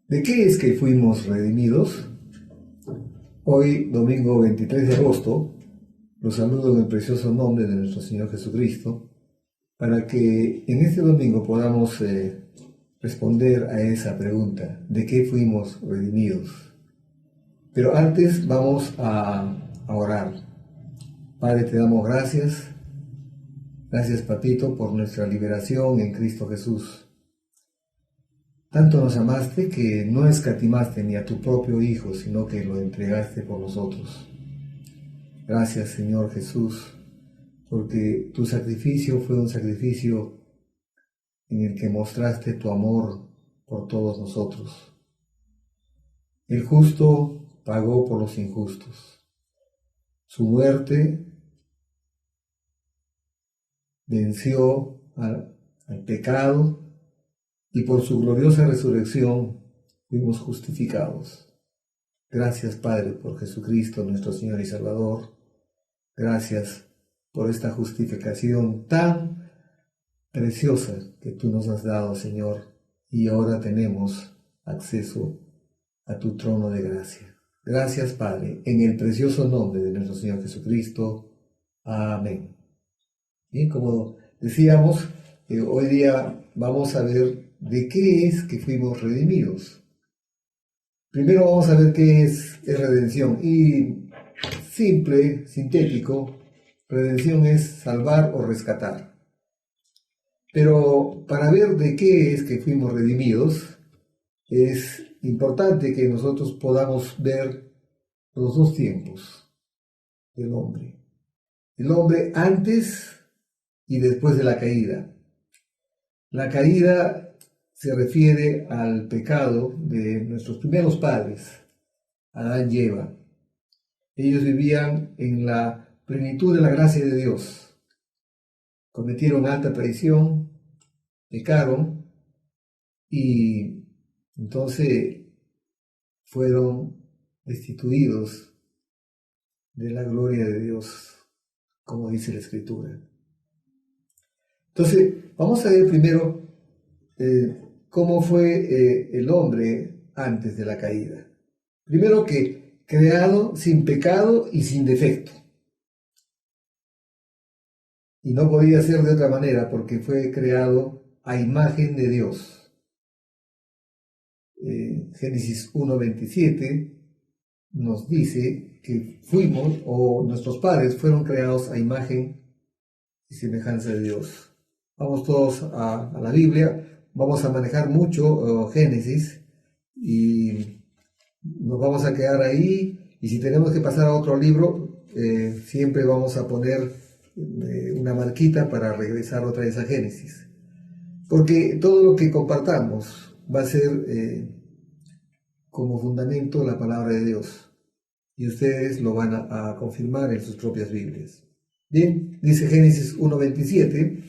¿De qué es que fuimos redimidos? Hoy, domingo 23 de agosto, los saludo en el precioso nombre de nuestro Señor Jesucristo, para que en este domingo podamos responder a esa pregunta, ¿de qué fuimos redimidos? Pero antes vamos a orar. Padre, te damos gracias. Gracias, Papito, por nuestra liberación en Cristo Jesús. Tanto nos amaste que no escatimaste ni a tu propio Hijo, sino que lo entregaste por nosotros. Gracias, Señor Jesús, porque tu sacrificio fue un sacrificio en el que mostraste tu amor por todos nosotros. El justo pagó por los injustos. Su muerte venció al pecado y por su gloriosa resurrección fuimos justificados. Gracias, Padre, por Jesucristo, nuestro Señor y Salvador. Gracias por esta justificación tan preciosa que tú nos has dado, Señor, y ahora tenemos acceso a tu trono de gracia. Gracias, Padre, en el precioso nombre de nuestro Señor Jesucristo. Amén. Y como decíamos, hoy día vamos a ver de qué es que fuimos redimidos. Primero vamos a ver qué es redención. Y simple, sintético, redención es salvar o rescatar. Pero para ver de qué es que fuimos redimidos, es importante que nosotros podamos ver los dos tiempos del hombre. El hombre antes y después de la caída. La caída se refiere al pecado de nuestros primeros padres, Adán y Eva. Ellos vivían en la plenitud de la gracia de Dios. Cometieron alta traición, pecaron y entonces fueron destituidos de la gloria de Dios, como dice la Escritura. Entonces, vamos a ver primero cómo fue el hombre antes de la caída. Primero que creado sin pecado y sin defecto. Y no podía ser de otra manera porque fue creado a imagen de Dios. Génesis 1:27 nos dice que fuimos, o nuestros padres fueron creados a imagen y semejanza de Dios. Vamos todos a la Biblia. Vamos a manejar mucho Génesis y nos vamos a quedar ahí, y si tenemos que pasar a otro libro, siempre vamos a poner una marquita para regresar otra vez a Génesis, porque todo lo que compartamos va a ser como fundamento la palabra de Dios, y ustedes lo van a confirmar en sus propias Biblias. Bien, dice Génesis 1:27: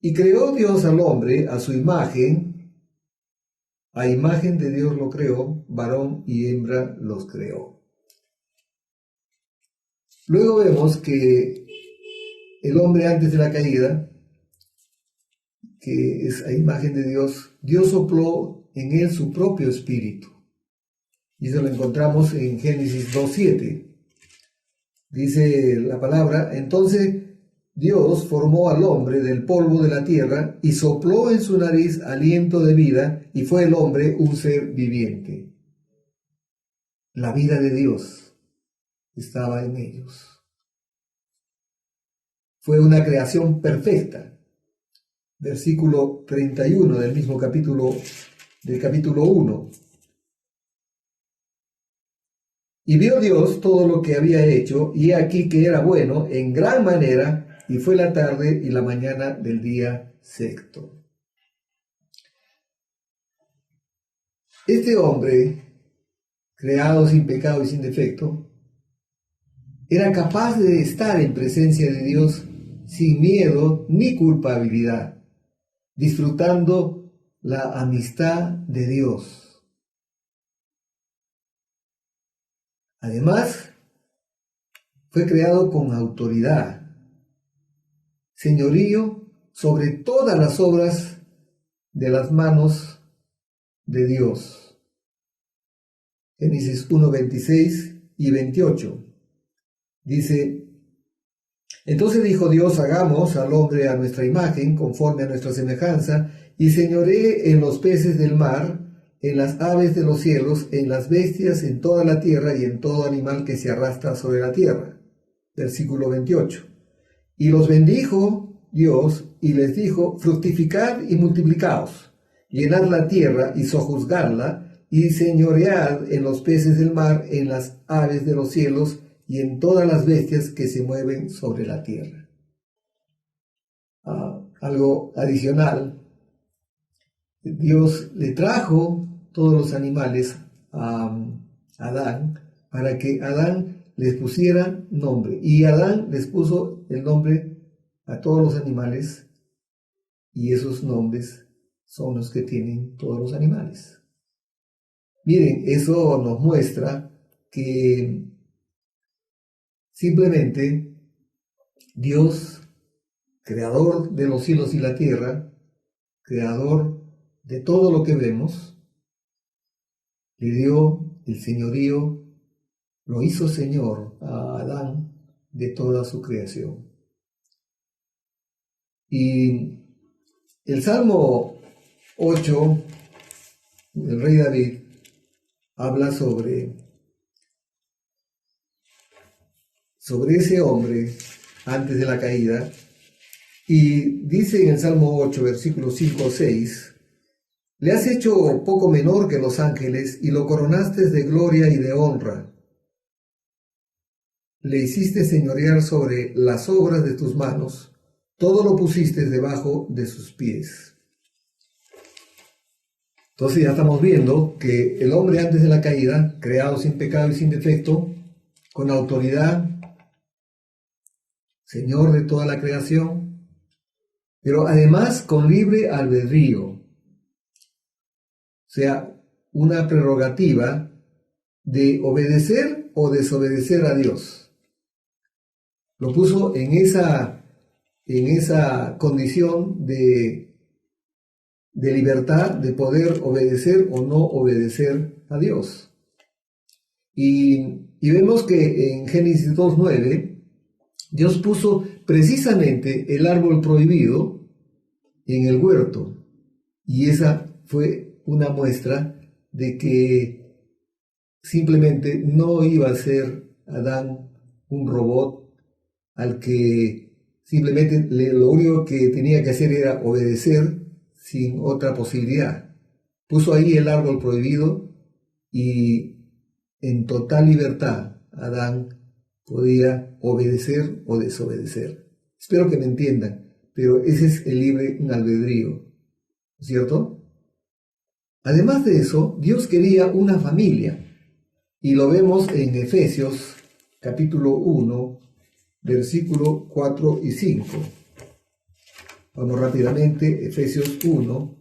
y creó Dios al hombre a su imagen, a imagen de Dios lo creó, varón y hembra los creó. Luego vemos que el hombre antes de la caída, que es a imagen de Dios, Dios sopló en él su propio espíritu. Y eso lo encontramos en Génesis 2:7. Dice la palabra: entonces Dios formó al hombre del polvo de la tierra y sopló en su nariz aliento de vida, y fue el hombre un ser viviente. La vida de Dios estaba en ellos. Fue una creación perfecta. Versículo 31 del mismo capítulo 1. Y vio Dios todo lo que había hecho, y he aquí que era bueno en gran manera, y fue la tarde y la mañana del día sexto. Este hombre, creado sin pecado y sin defecto, era capaz de estar en presencia de Dios sin miedo ni culpabilidad, disfrutando la amistad de Dios. Además, fue creado con autoridad, señorío sobre todas las obras de las manos de Dios. Génesis 1, 26 y 28. Dice: entonces dijo Dios: hagamos al hombre a nuestra imagen, conforme a nuestra semejanza, y señoree en los peces del mar, en las aves de los cielos, en las bestias, en toda la tierra y en todo animal que se arrastra sobre la tierra. Versículo 28. Y los bendijo Dios y les dijo: fructificad y multiplicaos, llenad la tierra y sojuzgadla, y señoread en los peces del mar, en las aves de los cielos y en todas las bestias que se mueven sobre la tierra. Algo adicional: Dios le trajo todos los animales a Adán para que Adán les pusiera nombre. Y Adán les puso el nombre a todos los animales, y esos nombres son los que tienen todos los animales. Miren, eso nos muestra que simplemente Dios, creador de los cielos y la tierra, creador de todo lo que vemos, le dio el señorío, lo hizo Señor a Adán de toda su creación. Y el Salmo 8, el rey David, habla sobre ese hombre antes de la caída, y dice en el Salmo 8, versículos 5 o 6: le has hecho poco menor que los ángeles y lo coronaste de gloria y de honra. Le hiciste señorear sobre las obras de tus manos, todo lo pusiste debajo de sus pies. Entonces ya estamos viendo que el hombre antes de la caída, creado sin pecado y sin defecto, con autoridad, Señor de toda la creación, pero además con libre albedrío, o sea, una prerrogativa de obedecer o desobedecer a Dios. Lo puso en esa condición de libertad, de poder obedecer o no obedecer a Dios. Y vemos que en Génesis 2:9, Dios puso precisamente el árbol prohibido en el huerto, y esa fue una muestra de que simplemente no iba a ser Adán un robot al que simplemente lo único que tenía que hacer era obedecer sin otra posibilidad. Puso ahí el árbol prohibido y en total libertad Adán podía obedecer o desobedecer. Espero que me entiendan, pero ese es el libre albedrío, ¿cierto? Además de eso, Dios quería una familia, y lo vemos en Efesios capítulo 1, versículo 4 y 5. Vamos rápidamente, Efesios 1.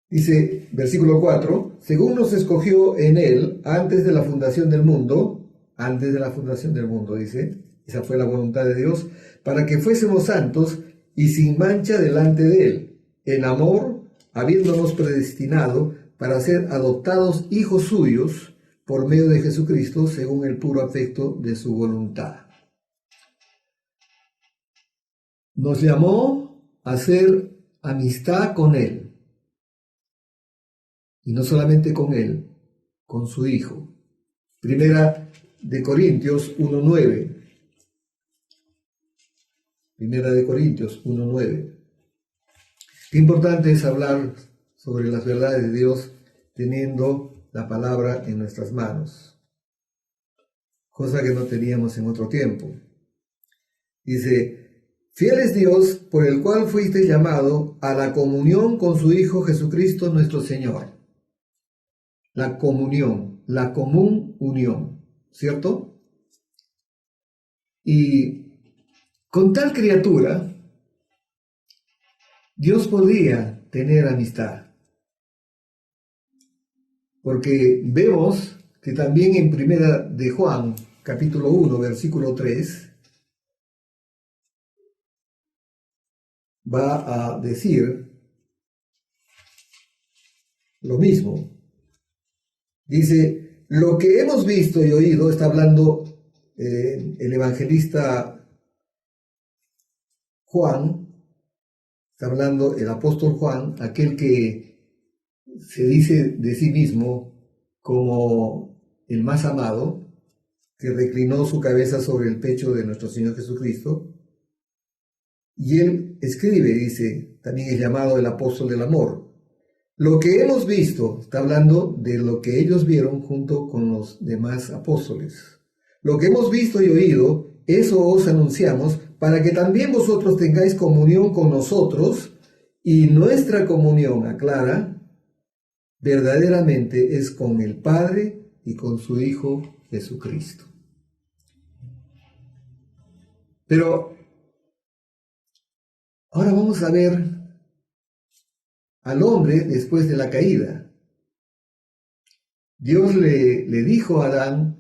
Dice, versículo 4, según nos escogió en él antes de la fundación del mundo, dice, esa fue la voluntad de Dios, para que fuésemos santos y sin mancha delante de él, en amor, habiéndonos predestinado para ser adoptados hijos suyos por medio de Jesucristo, según el puro afecto de su voluntad. Nos llamó a hacer amistad con él. Y no solamente con él, con su Hijo. Primera de Corintios 1:9. Primera de Corintios 1:9. Qué importante es hablar sobre las verdades de Dios teniendo la palabra en nuestras manos, cosa que no teníamos en otro tiempo. Dice, fiel es Dios por el cual fuiste llamado a la comunión con su Hijo Jesucristo nuestro Señor. La comunión, la común unión, ¿cierto? Y con tal criatura, Dios podía tener amistad. Porque vemos que también en Primera de Juan, capítulo 1, versículo 3, va a decir lo mismo. Dice, lo que hemos visto y oído, está hablando el evangelista Juan, está hablando el apóstol Juan, aquel que se dice de sí mismo como el más amado, que reclinó su cabeza sobre el pecho de nuestro Señor Jesucristo. Y él escribe, dice, también es llamado el apóstol del amor. Lo que hemos visto, está hablando de lo que ellos vieron junto con los demás apóstoles. Lo que hemos visto y oído, eso os anunciamos, para que también vosotros tengáis comunión con nosotros, y nuestra comunión, aclara, verdaderamente es con el Padre y con su Hijo Jesucristo. Pero ahora vamos a ver al hombre después de la caída. Dios le dijo a Adán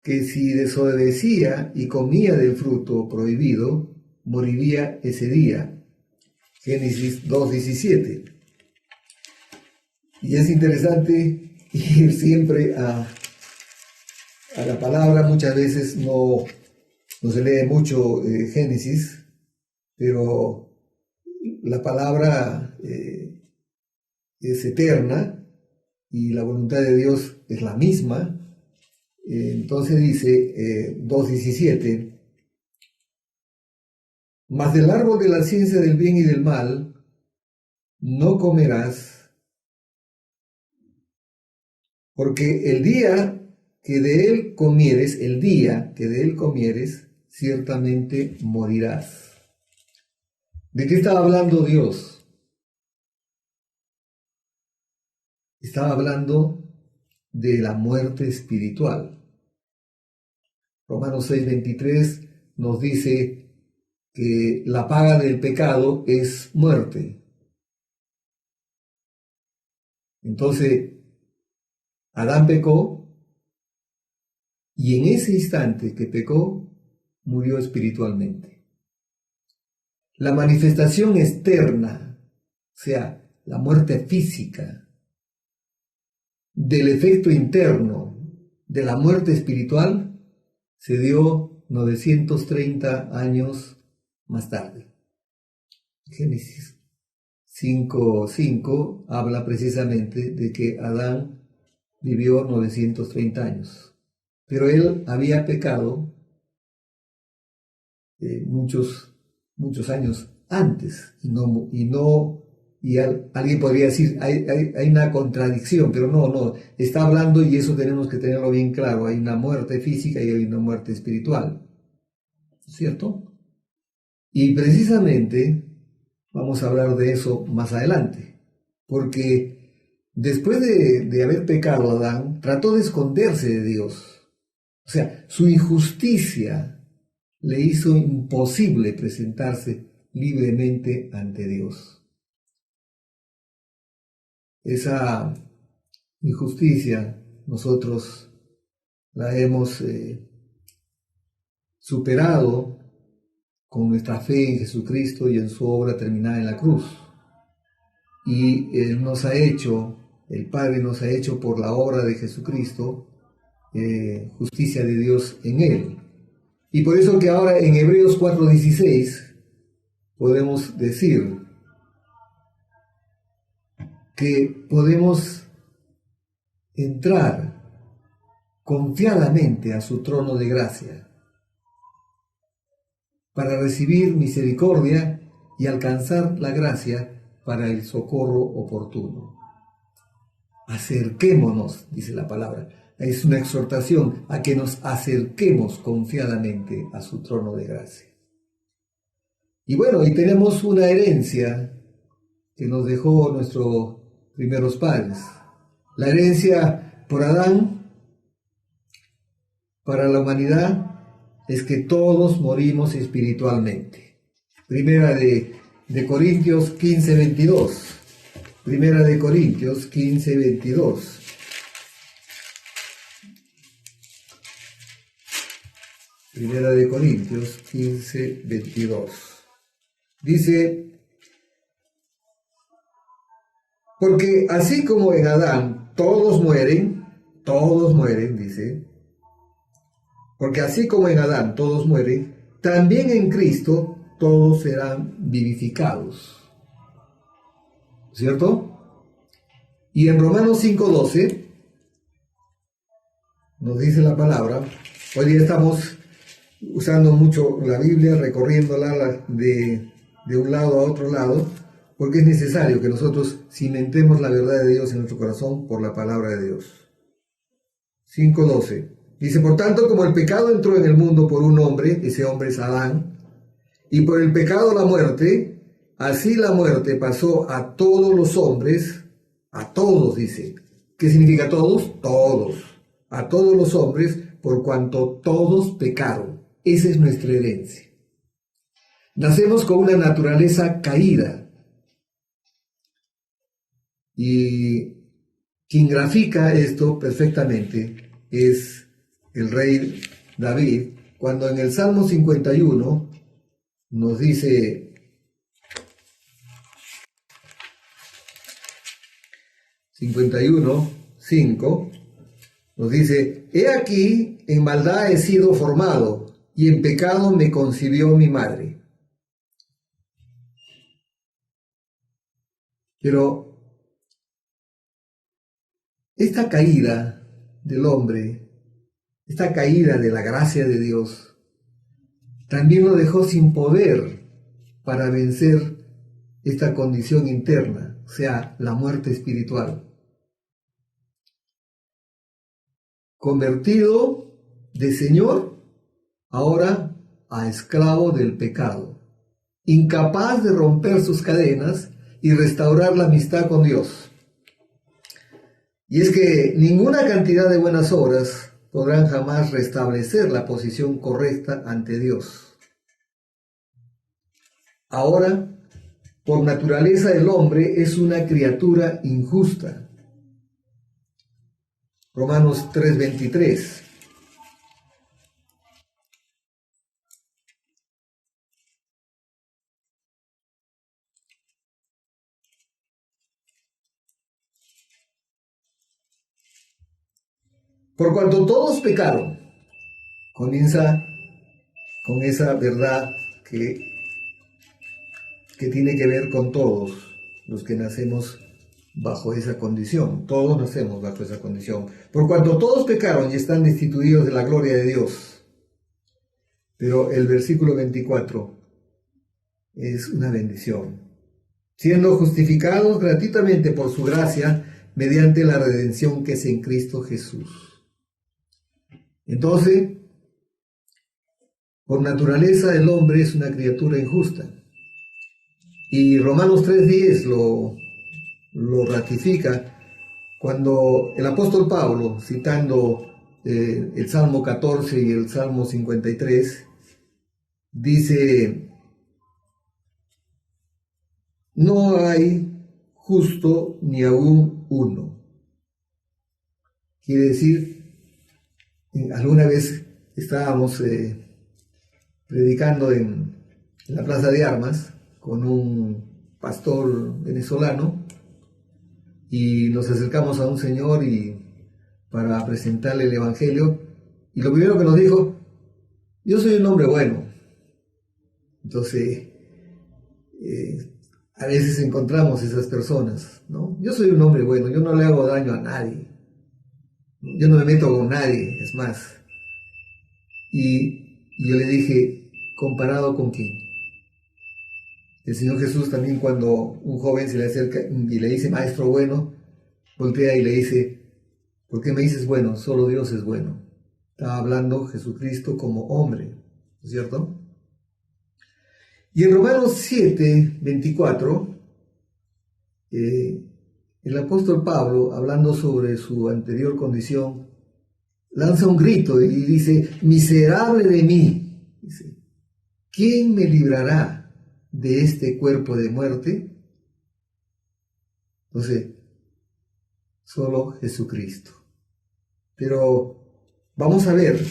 que si desobedecía y comía del fruto prohibido, moriría ese día. Génesis 2:17. Y es interesante ir siempre a la palabra. Muchas veces no se lee mucho Génesis, pero la palabra es eterna y la voluntad de Dios es la misma. Entonces dice 2:17, mas del árbol de la ciencia del bien y del mal no comerás, porque el día que de él comieres, ciertamente morirás. ¿De qué estaba hablando Dios? Estaba hablando de la muerte espiritual. Romanos 6:23 nos dice que la paga del pecado es muerte. Entonces, Adán pecó y en ese instante que pecó, murió espiritualmente. La manifestación externa, o sea, la muerte física, del efecto interno de la muerte espiritual, se dio 930 años más tarde. Génesis 5:5 habla precisamente de que Adán vivió 930 años, pero él había pecado muchos años antes y alguien podría decir hay una contradicción, pero no, está hablando, y eso tenemos que tenerlo bien claro, hay una muerte física y hay una muerte espiritual, ¿cierto? Y precisamente vamos a hablar de eso más adelante, porque después de haber pecado Adán, trató de esconderse de Dios. O sea, su injusticia le hizo imposible presentarse libremente ante Dios. Esa injusticia nosotros la hemos superado con nuestra fe en Jesucristo y en su obra terminada en la cruz. Y el Padre nos ha hecho por la obra de Jesucristo justicia de Dios en Él. Y por eso que ahora en Hebreos 4:16 podemos decir que podemos entrar confiadamente a su trono de gracia para recibir misericordia y alcanzar la gracia para el socorro oportuno. Acerquémonos, dice la palabra. Es una exhortación a que nos acerquemos confiadamente a su trono de gracia. Y bueno, y tenemos una herencia que nos dejó nuestros primeros padres. La herencia por Adán para la humanidad es que todos morimos espiritualmente. Primera de Corintios 15:22. Primera de Corintios 15:22. Primera de Corintios 15:22. Dice: Porque así como en Adán todos mueren, dice, porque así como en Adán todos mueren, también en Cristo todos serán vivificados. ¿Cierto? Y en Romanos 5:12 nos dice la palabra, hoy día estamos usando mucho la Biblia, recorriéndola de un lado a otro lado, porque es necesario que nosotros cimentemos la verdad de Dios en nuestro corazón por la palabra de Dios. 5:12 dice, por tanto, como el pecado entró en el mundo por un hombre, ese hombre es Adán, y por el pecado la muerte, así la muerte pasó a todos los hombres, a todos, dice. ¿Qué significa todos? Todos. A todos los hombres, por cuanto todos pecaron. Esa es nuestra herencia. Nacemos con una naturaleza caída. Y quien grafica esto perfectamente es el rey David, cuando en el Salmo 51 nos dice, 51:5, nos dice, he aquí, en maldad he sido formado, y en pecado me concibió mi madre. Pero esta caída del hombre, esta caída de la gracia de Dios, también lo dejó sin poder para vencer esta condición interna, o sea, la muerte espiritual. Convertido de Señor, ahora a esclavo del pecado, incapaz de romper sus cadenas y restaurar la amistad con Dios. Y es que ninguna cantidad de buenas obras podrán jamás restablecer la posición correcta ante Dios. Ahora, por naturaleza el hombre es una criatura injusta. Romanos 3:23. Por cuanto todos pecaron, comienza con esa verdad que tiene que ver con todos los que nacemos bajo esa condición. Todos nacemos bajo esa condición. Por cuanto todos pecaron y están destituidos de la gloria de Dios. Pero el versículo 24 es una bendición. Siendo justificados gratuitamente por su gracia mediante la redención que es en Cristo Jesús. Entonces, por naturaleza el hombre es una criatura injusta. Y Romanos 3:10 lo ratifica cuando el apóstol Pablo, citando el Salmo 14 y el Salmo 53, dice, no hay justo ni aún uno. Quiere decir, alguna vez estábamos predicando en la Plaza de Armas con un pastor venezolano y nos acercamos a un señor para presentarle el Evangelio, y lo primero que nos dijo, yo soy un hombre bueno. Entonces, a veces encontramos esas personas, ¿no? Yo soy un hombre bueno, yo no le hago daño a nadie, yo no me meto con nadie, es más. Y yo le dije, ¿comparado con quién? El Señor Jesús también, cuando un joven se le acerca y le dice, maestro bueno, voltea y le dice, ¿por qué me dices bueno? Solo Dios es bueno. Estaba hablando Jesucristo como hombre, ¿no es cierto? Y en Romanos 7:24, el apóstol Pablo, hablando sobre su anterior condición, lanza un grito y dice, miserable de mí, dice, ¿quién me librará de este cuerpo de muerte? Entonces, solo Jesucristo. Pero vamos a ver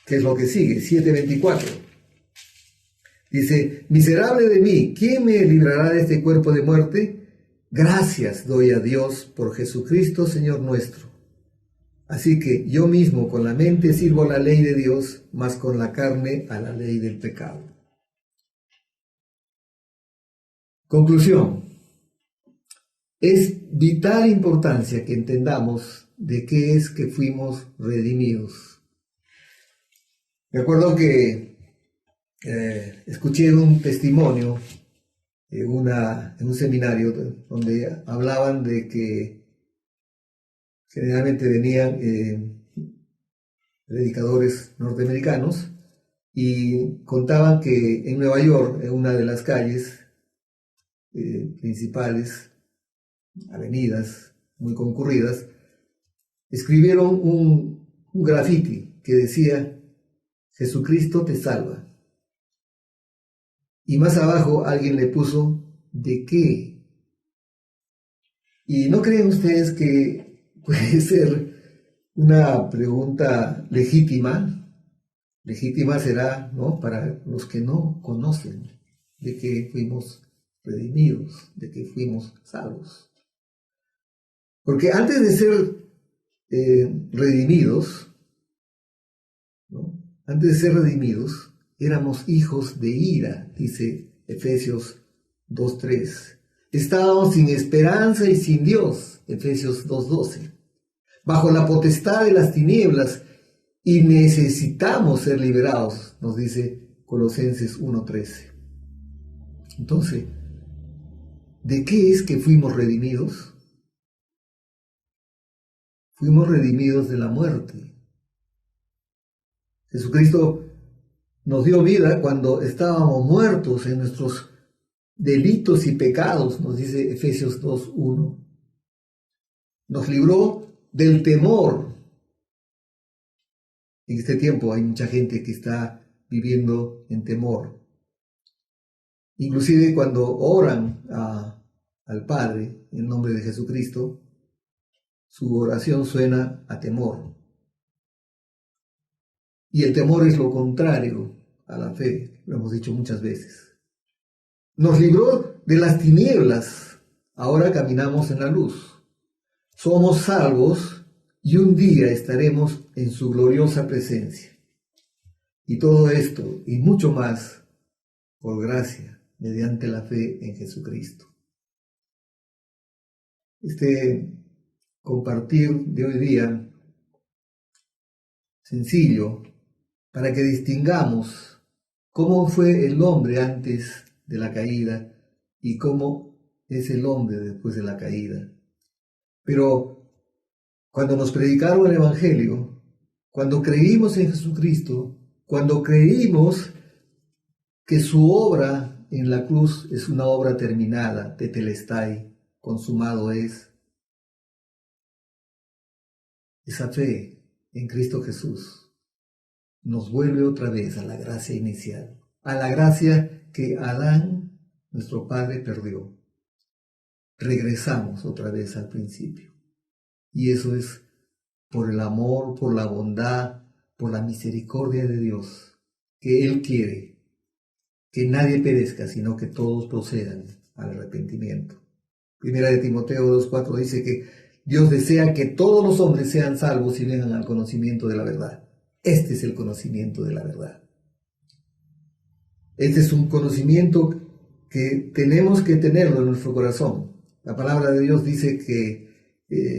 qué es lo que sigue, 7:24. Dice, miserable de mí, ¿quién me librará de este cuerpo de muerte? Gracias doy a Dios por Jesucristo, Señor nuestro. Así que yo mismo con la mente sirvo a la ley de Dios, mas con la carne a la ley del pecado. Conclusión. Es vital importancia que entendamos de qué es que fuimos redimidos. Me acuerdo que escuché un testimonio en un seminario donde hablaban de que generalmente venían predicadores norteamericanos y contaban que en Nueva York, en una de las calles principales, avenidas muy concurridas, escribieron un graffiti que decía, Jesucristo te salva. Y más abajo alguien le puso, ¿de qué? ¿Y no creen ustedes que puede ser una pregunta legítima? Legítima será, ¿no?, para los que no conocen de que fuimos redimidos, de que fuimos salvos. Porque antes de ser redimidos, ¿no?, antes de ser redimidos, éramos hijos de ira, dice Efesios 2:3. Estábamos sin esperanza y sin Dios, Efesios 2:12. Bajo la potestad de las tinieblas y necesitamos ser liberados, nos dice Colosenses 1:13. Entonces, ¿de qué es que fuimos redimidos? Fuimos redimidos de la muerte. Jesucristo nos dio vida cuando estábamos muertos en nuestros delitos y pecados, nos dice Efesios 2:1. Nos libró del temor. En este tiempo hay mucha gente que está viviendo en temor. Inclusive cuando oran al Padre en nombre de Jesucristo, su oración suena a temor. Y el temor es lo contrario a la fe, lo hemos dicho muchas veces. Nos libró de las tinieblas, ahora caminamos en la luz. Somos salvos y un día estaremos en su gloriosa presencia. Y todo esto y mucho más por gracia, mediante la fe en Jesucristo. Este compartir de hoy día, sencillo, para que distingamos cómo fue el hombre antes de la caída y cómo es el hombre después de la caída. Pero cuando nos predicaron el Evangelio, cuando creímos en Jesucristo, cuando creímos que su obra en la cruz es una obra terminada, tetelestai, consumado es, esa fe en Cristo Jesús nos vuelve otra vez a la gracia inicial, a la gracia que Adán, nuestro padre, perdió. Regresamos otra vez al principio. Y eso es por el amor, por la bondad, por la misericordia de Dios, que Él quiere que nadie perezca, sino que todos procedan al arrepentimiento. Primera de Timoteo 2:4 dice que Dios desea que todos los hombres sean salvos y vengan al conocimiento de la verdad. Este es el conocimiento de la verdad. Este es un conocimiento que tenemos que tenerlo en nuestro corazón. La palabra de Dios dice que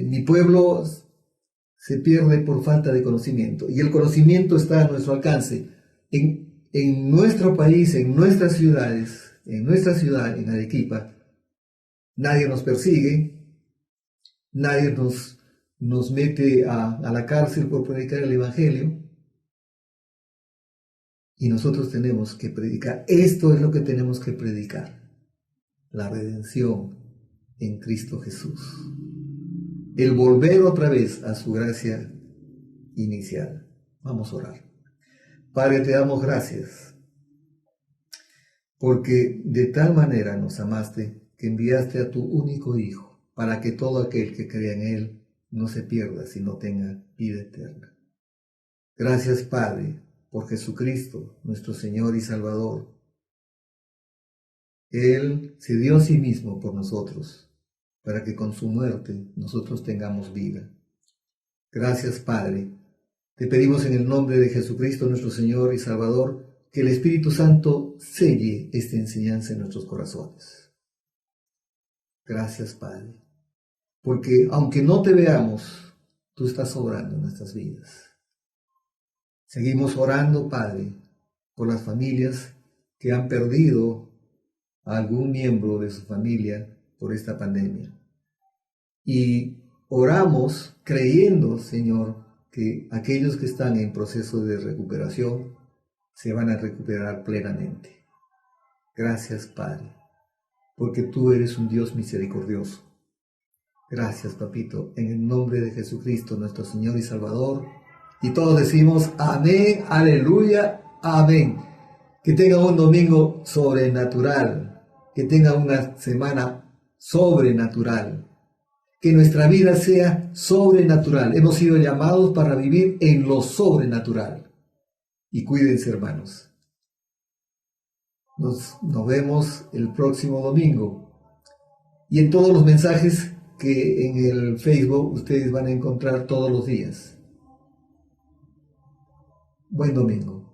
mi pueblo se pierde por falta de conocimiento. Y el conocimiento está a nuestro alcance. En nuestro país, en nuestras ciudades, en nuestra ciudad, en Arequipa, nadie nos persigue, nadie nos mete a la cárcel por predicar el Evangelio. Y nosotros tenemos que predicar. Esto es lo que tenemos que predicar. La redención en Cristo Jesús. El volver otra vez a su gracia inicial. Vamos a orar. Padre, te damos gracias porque de tal manera nos amaste que enviaste a tu único Hijo para que todo aquel que crea en Él no se pierda, sino tenga vida eterna. Gracias, Padre, por Jesucristo, nuestro Señor y Salvador, Él se dio a sí mismo por nosotros, para que con su muerte nosotros tengamos vida. Gracias, Padre. Te pedimos en el nombre de Jesucristo, nuestro Señor y Salvador, que el Espíritu Santo selle esta enseñanza en nuestros corazones. Gracias, Padre, porque aunque no te veamos, tú estás obrando en nuestras vidas. Seguimos orando, Padre, por las familias que han perdido a algún miembro de su familia por esta pandemia. Y oramos creyendo, Señor, que aquellos que están en proceso de recuperación se van a recuperar plenamente. Gracias, Padre, porque tú eres un Dios misericordioso. Gracias, Papito, en el nombre de Jesucristo, nuestro Señor y Salvador. Y todos decimos amén, aleluya, amén. Que tengan un domingo sobrenatural, que tengan una semana sobrenatural, que nuestra vida sea sobrenatural. Hemos sido llamados para vivir en lo sobrenatural. Y cuídense, hermanos. Nos vemos el próximo domingo. Y en todos los mensajes que en el Facebook ustedes van a encontrar todos los días. Buen domingo.